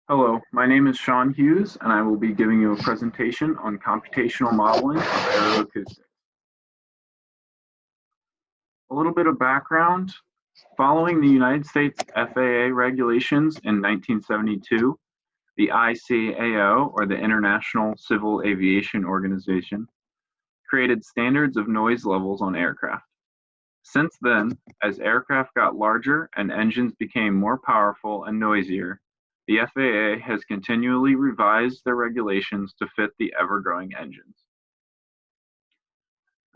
Hello, my name is Sean Hughes, and I will be giving you a presentation on computational modeling of aeroacoustics. A little bit of background. Following the United States FAA regulations in 1972, the ICAO, or the International Civil Aviation Organization, created standards of noise levels on aircraft. Since then, as aircraft got larger and engines became more powerful and noisier, the FAA has continually revised their regulations to fit the ever-growing engines.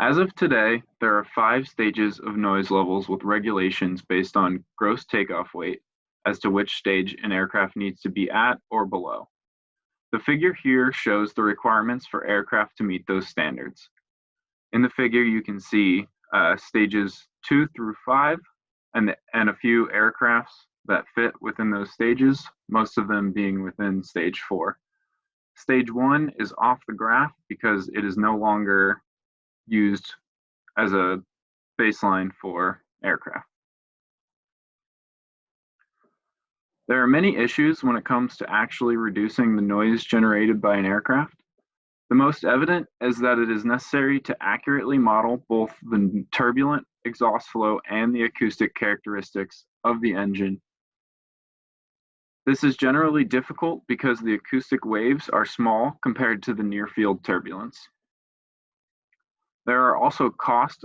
As of today, there are 5 stages of noise levels with regulations based on gross takeoff weight as to which stage an aircraft needs to be at or below. The figure here shows the requirements for aircraft to meet those standards. In the figure, you can see stages 2 through 5 and a few aircrafts that fit within those stages, most of them being within stage 4. Stage 1 is off the graph because it is no longer used as a baseline for aircraft. There are many issues when it comes to actually reducing the noise generated by an aircraft. The most evident is that it is necessary to accurately model both the turbulent exhaust flow and the acoustic characteristics of the engine. This is generally difficult because the acoustic waves are small compared to the near-field turbulence. There are also costs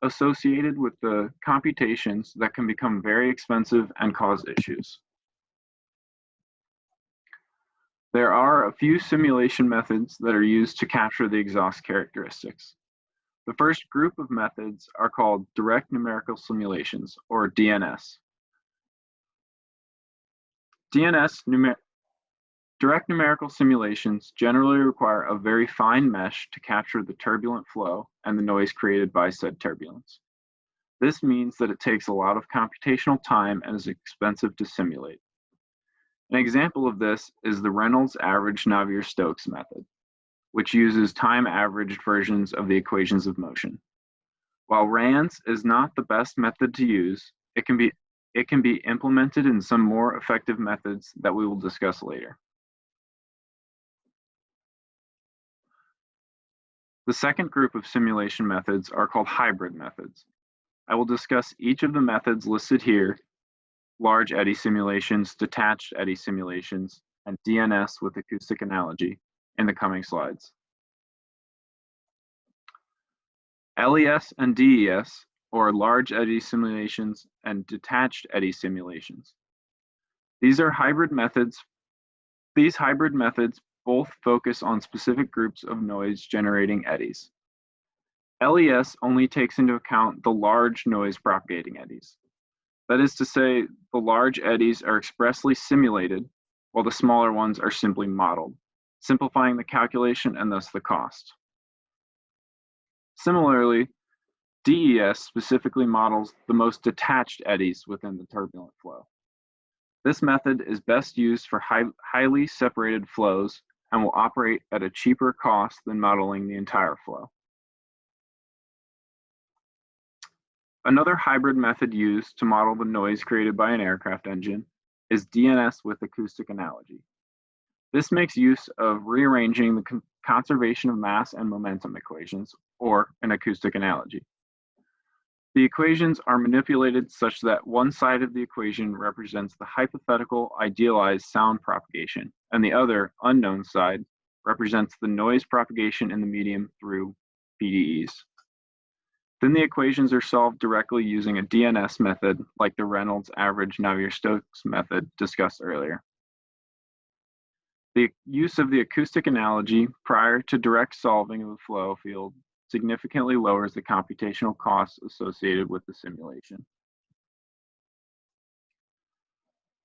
associated with the computations that can become very expensive and cause issues. There are a few simulation methods that are used to capture the exhaust characteristics. The first group of methods are called direct numerical simulations, or DNS. Direct numerical simulations generally require a very fine mesh to capture the turbulent flow and the noise created by said turbulence. This means that it takes a lot of computational time and is expensive to simulate. An example of this is the Reynolds average Navier-Stokes method, which uses time-averaged versions of the equations of motion. While RANS is not the best method to use, it can be implemented in some more effective methods that we will discuss later. The second group of simulation methods are called hybrid methods. I will discuss each of the methods listed here: large eddy simulations, detached eddy simulations, and DNS with acoustic analogy in the coming slides. LES and DES, or large eddy simulations and detached eddy simulations. These hybrid methods both focus on specific groups of noise generating eddies. LES only takes into account the large noise propagating eddies. That is to say, the large eddies are expressly simulated, while the smaller ones are simply modeled, simplifying the calculation and thus the cost. Similarly, DES specifically models the most detached eddies within the turbulent flow. This method is best used for highly separated flows and will operate at a cheaper cost than modeling the entire flow. Another hybrid method used to model the noise created by an aircraft engine is DNS with acoustic analogy. This makes use of rearranging the conservation of mass and momentum equations, or an acoustic analogy. The equations are manipulated such that one side of the equation represents the hypothetical idealized sound propagation, and the other, unknown side, represents the noise propagation in the medium through PDEs. Then the equations are solved directly using a DNS method like the Reynolds average Navier-Stokes method discussed earlier. The use of the acoustic analogy prior to direct solving of the flow field significantly lowers the computational costs associated with the simulation.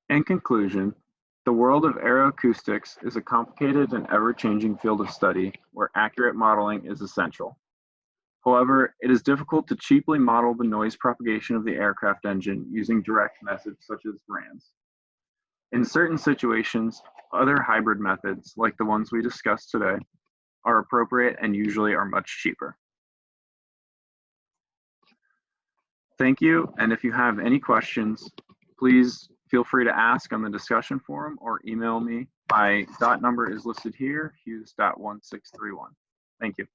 In conclusion, the world of aeroacoustics is a complicated and ever-changing field of study where accurate modeling is essential. However, it is difficult to cheaply model the noise propagation of the aircraft engine using direct methods such as RANS. In certain situations, other hybrid methods, like the ones we discussed today, are appropriate and usually are much cheaper. Thank you, and if you have any questions, please Feel free to ask on the discussion forum or email me. My dot number is listed here, hughes.1631. Thank you.